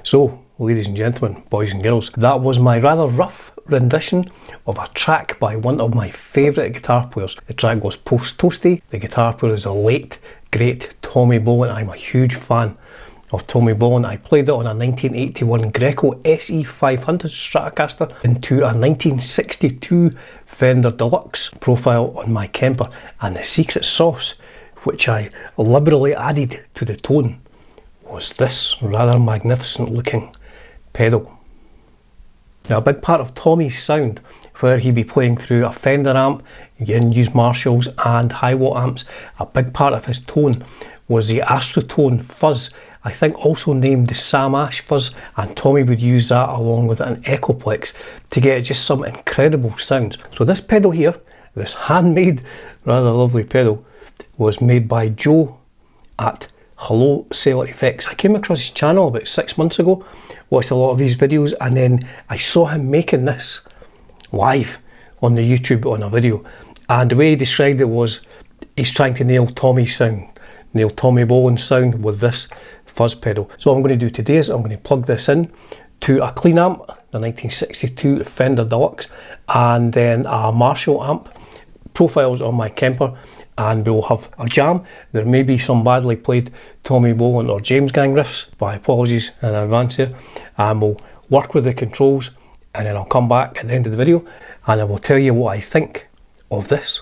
So, ladies and gentlemen, boys and girls, that was my rather rough rendition of a track by one of my favourite guitar players. The track was Post Toasty. The guitar player is the late, great Tommy Bolin. I'm a huge fan of Tommy Bolin. I played it on a 1981 Greco SE500 Stratocaster into a 1962 Fender Deluxe profile on my Kemper, and the secret sauce, which I liberally added to the tone, was this rather magnificent looking pedal. Now, a big part of Tommy's sound, where he'd be playing through a Fender amp, again use Marshalls and high watt amps, a big part of his tone was the ASTROTONE Fuzz, I think also named the Sam Ash Fuzz, and Tommy would use that along with an Echoplex to get just some incredible sounds. So this pedal here, this handmade, rather lovely pedal, was made by Joe at Hello Sailor Effects. I came across his channel about 6 months ago, watched a lot of his videos, and then I saw him making this live on the YouTube on a video, and the way he described it was he's trying to nail Tommy's sound, nail Tommy Bolin's sound with this fuzz pedal. So what I'm going to do today is I'm going to plug this in to a clean amp, the 1962 Fender Deluxe, and then a Marshall amp, profiles on my Kemper, and we'll have a jam. There may be some badly played Tommy Bolin or James Gang riffs, my apologies in advance here, and we'll work with the controls, and then I'll come back at the end of the video and I will tell you what I think of this.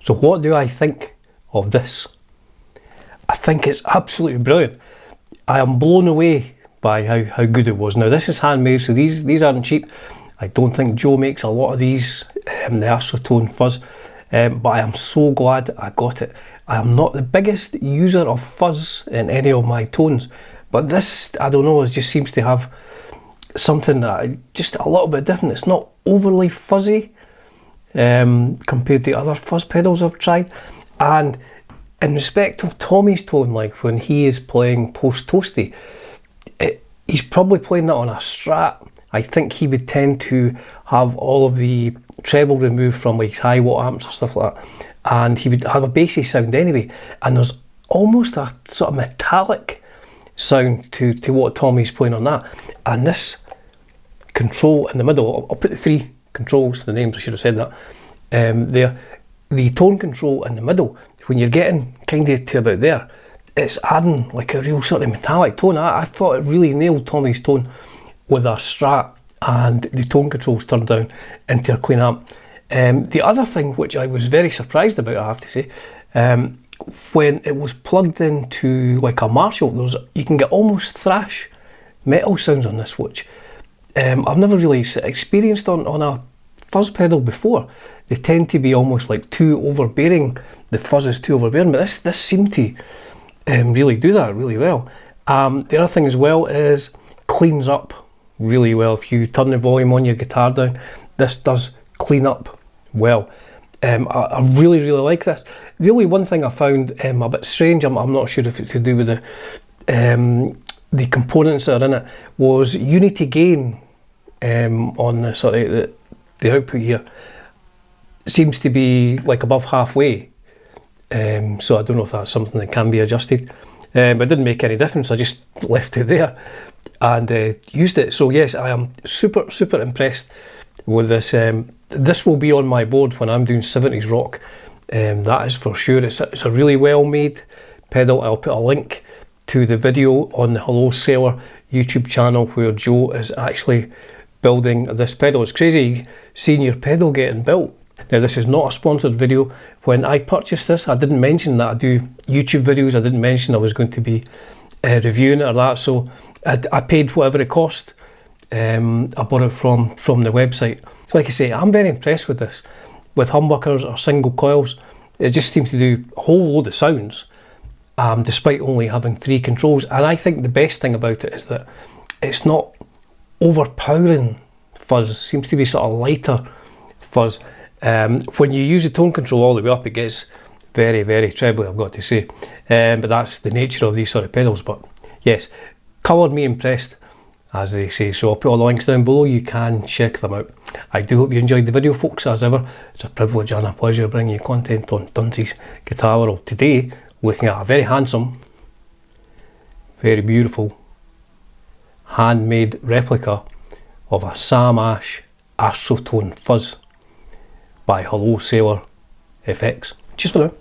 So what do I think of this? I think it's absolutely brilliant. I am blown away by how good it was. Now this is handmade, so these aren't cheap. I don't think Joe makes a lot of these, the ASTROTONE Fuzz, but I am so glad I got it. I am not the biggest user of fuzz in any of my tones, but this, I don't know, it just seems to have something that just a little bit different. It's not overly fuzzy compared to other fuzz pedals I've tried. And in respect of Tommy's tone, like when he is playing post toasty, he's probably playing that on a Strat. I think he would tend to have all of the treble removed from like his high watt amps or stuff like that, and he would have a bassy sound anyway, and there's almost a sort of metallic sound to what Tommy's playing on that. And this control in the middle, I'll put the three controls, the names, I should have said that, there, the tone control in the middle, when you're getting kind of to about there, it's adding like a real sort of metallic tone. I thought it really nailed Tommy's tone with a Strat, and the tone controls turned down into a clean amp. The other thing which I was very surprised about, I have to say, when it was plugged into like a Marshall, you can get almost thrash metal sounds on this, which I've never really experienced on a fuzz pedal before. They tend to be almost like too overbearing. The fuzz is too overbearing, but this seemed to really do that really well. The other thing as well is cleans up really well. If you turn the volume on your guitar down, this does clean up well. I really like this. The only one thing I found a bit strange, I'm not sure if it's to do with the components that are in it, was unity gain on the sort of the output here seems to be like above halfway. So I don't know if that's something that can be adjusted, but it didn't make any difference. I just left it there and used it. So yes, I am super impressed with this. This will be on my board when I'm doing 70s rock, that is for sure. It's a really well made pedal. I'll put a link to the video on the Hello Sailor YouTube channel where Joe is actually building this pedal. It's crazy seeing your pedal getting built. Now this is not a sponsored video. When I purchased this, I didn't mention that I do YouTube videos. I didn't mention I was going to be reviewing it or that, so I paid whatever it cost. I bought it from the website. So like I say, I'm very impressed with this. With humbuckers or single coils, it just seems to do a whole load of sounds, despite only having 3 controls. And I think the best thing about it is that it's not overpowering fuzz. It seems to be sort of lighter fuzz. When you use the tone control all the way up, it gets very trebly, I've got to say. But that's the nature of these sort of pedals. But yes, coloured me impressed, as they say. So I'll put all the links down below, you can check them out. I do hope you enjoyed the video, folks. As ever, it's a privilege and a pleasure bringing you content on Dunsi's Guitar World. Today, looking at a very handsome, very beautiful, handmade replica of a Sam Ash ASTROTONE Fuzz by Hello Sailor FX. Cheers for now.